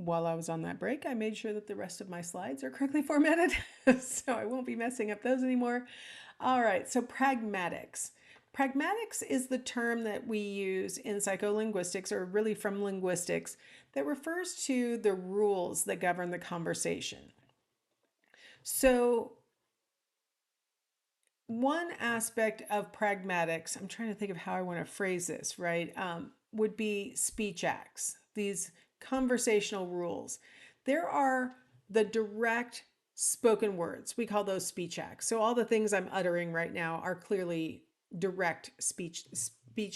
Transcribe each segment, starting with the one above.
while I was on that break, I made sure that the rest of my slides are correctly formatted, so I won't be messing up those anymore. All right, so pragmatics. Pragmatics is the term that we use in psycholinguistics, or really from linguistics, that refers to the rules that govern the conversation. So, one aspect of pragmatics, I'm trying to think of how I want to phrase this, right? Would be speech acts, these conversational rules. There are the direct spoken words. We call those speech acts. So all the things I'm uttering right now are clearly direct speech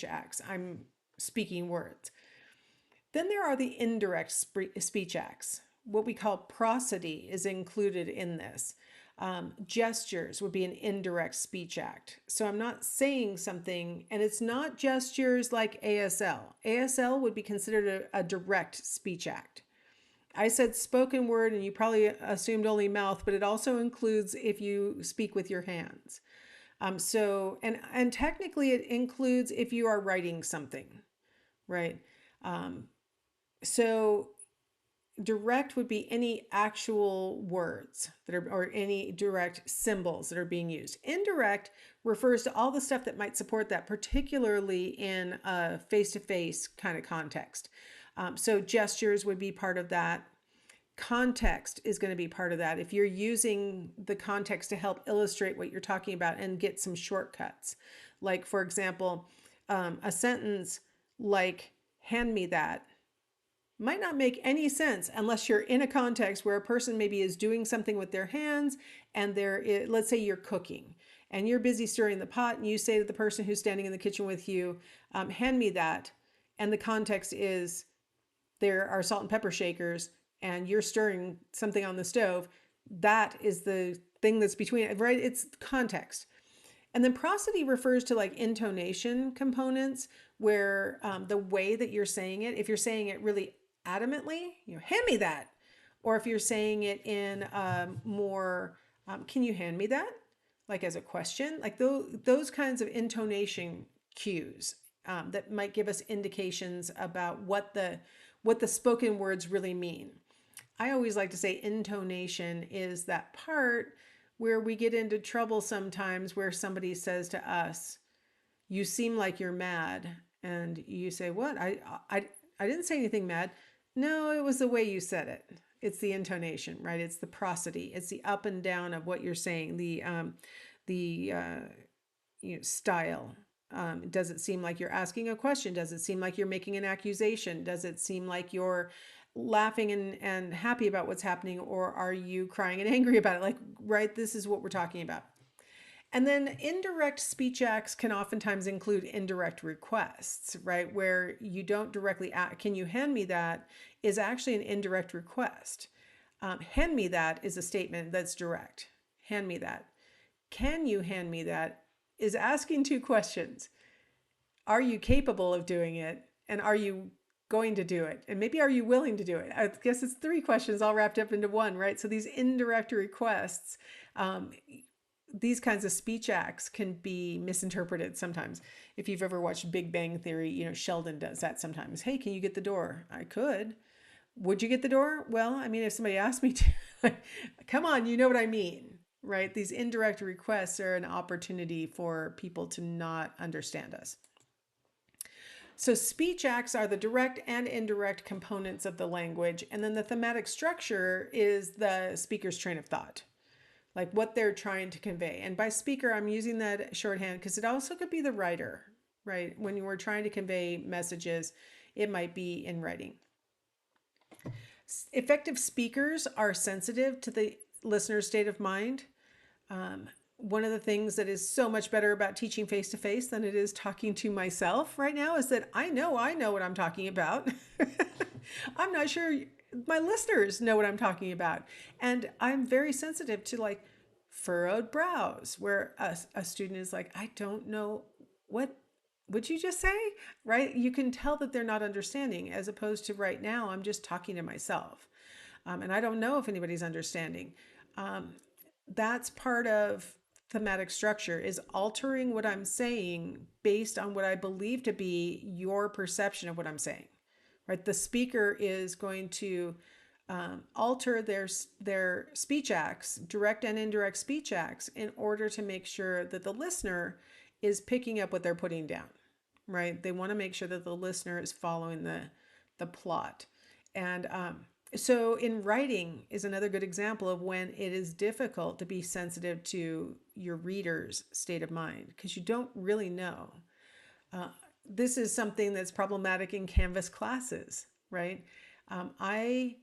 acts. I'm speaking words. Then there are the indirect speech acts. What we call prosody is included in this. Gestures would be an indirect speech act. So I'm not saying something, and it's not gestures like ASL. ASL would be considered a direct speech act. I said spoken word, and you probably assumed only mouth, but it also includes if you speak with your hands. And technically it includes if you are writing something, right? Um, so direct would be any actual words that are, or any direct symbols that are being used. Indirect refers to all the stuff that might support that, particularly in a face-to-face kind of context. So gestures would be part of that. Context is going to be part of that. If you're using the context to help illustrate what you're talking about and get some shortcuts, like for example, a sentence like "hand me that" might not make any sense unless you're in a context where a person maybe is doing something with their hands, and let's say you're cooking and you're busy stirring the pot, and you say to the person who's standing in the kitchen with you, hand me that. And the context is there are salt and pepper shakers and you're stirring something on the stove. That is the thing that's between it, right? It's context. And then prosody refers to like intonation components, where the way that you're saying it, if you're saying it really adamantly, hand me that. Or if you're saying it in more, can you hand me that? Like as a question, like those kinds of intonation cues that might give us indications about what the spoken words really mean. I always like to say intonation is that part where we get into trouble sometimes, where somebody says to us, "You seem like you're mad." And you say, "What? I didn't say anything mad." No, it was the way you said it. It's the intonation, right? It's the prosody. It's the up and down of what you're saying, the style. Does it seem like you're asking a question? Does it seem like you're making an accusation? Does it seem like you're laughing and happy about what's happening? Or are you crying and angry about it? Like, right, this is what we're talking about. And then indirect speech acts can oftentimes include indirect requests, right? Where you don't directly ask, can you hand me that, is actually an indirect request. Hand me that is a statement that's direct. Hand me that. Can you hand me that is asking two questions. Are you capable of doing it? And are you going to do it? And maybe are you willing to do it? I guess it's three questions all wrapped up into one, right? So these indirect requests, these kinds of speech acts can be misinterpreted sometimes. If you've ever watched Big Bang Theory, Sheldon does that sometimes. Hey, can you get the door? I could. Would you get the door? Well, I mean, if somebody asked me to, come on, you know what I mean, right? These indirect requests are an opportunity for people to not understand us. So speech acts are the direct and indirect components of the language. And then the thematic structure is the speaker's train of thought, like what they're trying to convey. And by speaker, I'm using that shorthand because it also could be the writer, right? When you were trying to convey messages, it might be in writing. Effective speakers are sensitive to the listener's state of mind. One of the things that is so much better about teaching face to face than it is talking to myself right now is that I know what I'm talking about. I'm not sure my listeners know what I'm talking about. And I'm very sensitive to like furrowed brows, where a student is like, I don't know what would you just say, right? You can tell that they're not understanding, as opposed to right now, I'm just talking to myself. And I don't know if anybody's understanding. That's part of thematic structure, is altering what I'm saying based on what I believe to be your perception of what I'm saying, right? The speaker is going to alter their speech acts, direct and indirect speech acts, in order to make sure that the listener is picking up what they're putting down, right? They want to make sure that the listener is following the plot. And so in writing is another good example of when it is difficult to be sensitive to your reader's state of mind because you don't really know. This is something that's problematic in Canvas classes, right? I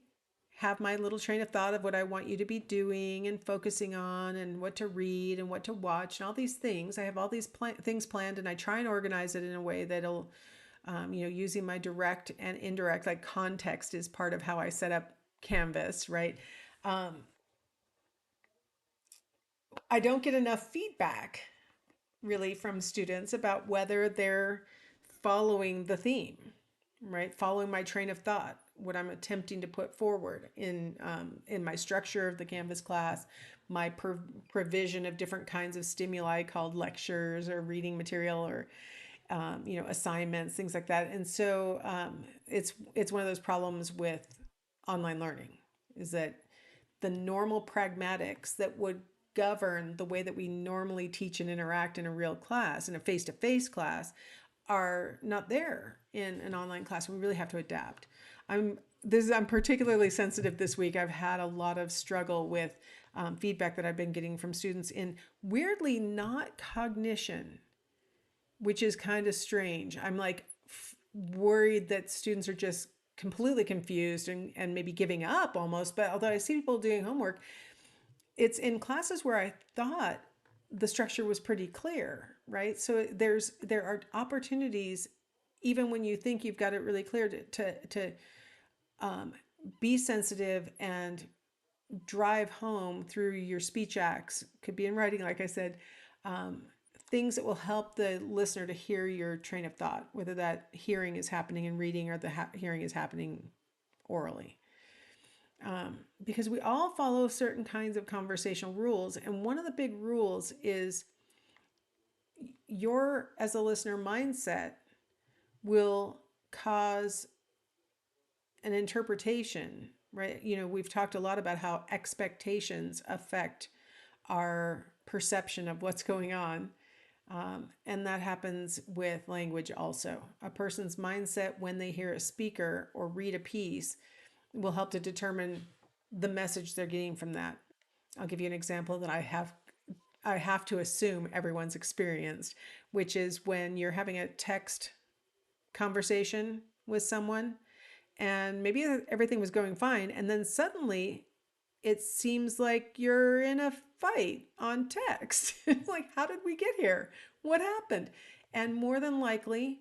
have my little train of thought of what I want you to be doing and focusing on and what to read and what to watch and all these things. I have all these things planned and I try and organize it in a way that'll, using my direct and indirect, like context is part of how I set up Canvas, right? Um, I don't get enough feedback really from students about whether they're following the theme, right? Following my train of thought, what I'm attempting to put forward in my structure of the Canvas class, my provision of different kinds of stimuli called lectures or reading material or assignments, things like that. And so it's one of those problems with online learning is that the normal pragmatics that would govern the way that we normally teach and interact in a real class, in a face-to-face class, are not there in an online class. We really have to adapt. I'm particularly sensitive this week. I've had a lot of struggle with feedback that I've been getting from students in weirdly not cognition, which is kind of strange. I'm like worried that students are just completely confused and maybe giving up almost. But although I see people doing homework, it's in classes where I thought the structure was pretty clear, right? So there are opportunities, even when you think you've got it really clear, to be sensitive and drive home through your speech acts. Could be in writing, like I said, things that will help the listener to hear your train of thought, whether that hearing is happening in reading or the hearing is happening orally. Because we all follow certain kinds of conversational rules. And one of the big rules is your, as a listener, mindset will cause an interpretation, right? We've talked a lot about how expectations affect our perception of what's going on. And that happens with language also. A person's mindset when they hear a speaker or read a piece will help to determine the message they're getting from that. I'll give you an example that I have to assume everyone's experienced, which is when you're having a text conversation with someone and maybe everything was going fine and then suddenly it seems like you're in a fight on text. It's like, how did we get here? What happened? And more than likely,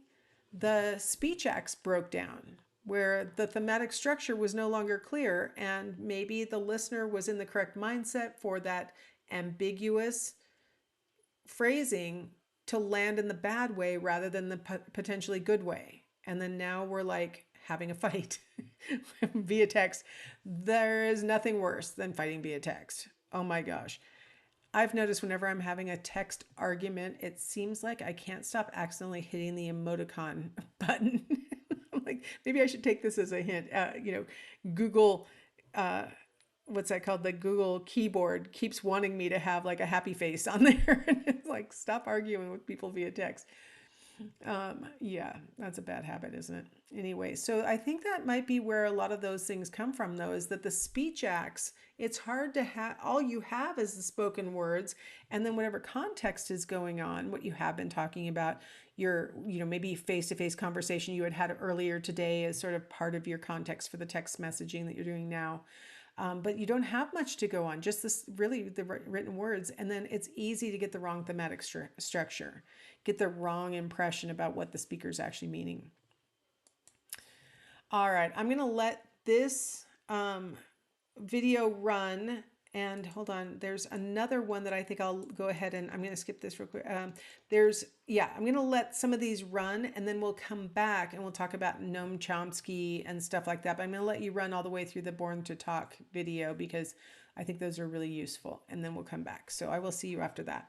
the speech acts broke down where the thematic structure was no longer clear. And maybe the listener was in the correct mindset for that ambiguous phrasing to land in the bad way rather than the potentially good way. And then now we're like having a fight via text. There is nothing worse than fighting via text. Oh my gosh. I've noticed whenever I'm having a text argument, it seems like I can't stop accidentally hitting the emoticon button. I'm like, maybe I should take this as a hint. Google, what's that called? The Google keyboard keeps wanting me to have like a happy face on there. And it's like, stop arguing with people via text. Yeah, that's a bad habit, isn't it? Anyway, so I think that might be where a lot of those things come from, though, is that the speech acts, it's hard to have, all you have is the spoken words, and then whatever context is going on, what you have been talking about, your, maybe face-to-face conversation you had had earlier today as sort of part of your context for the text messaging that you're doing now. But you don't have much to go on, just this really the written words. And then it's easy to get the wrong thematic structure, get the wrong impression about what the speaker's actually meaning. All right, I'm going to let this video run. And hold on, there's another one that I think I'll go ahead and I'm going to skip this real quick. I'm going to let some of these run and then we'll come back and we'll talk about Noam Chomsky and stuff like that. But I'm going to let you run all the way through the Born to Talk video because I think those are really useful. And then we'll come back. So I will see you after that.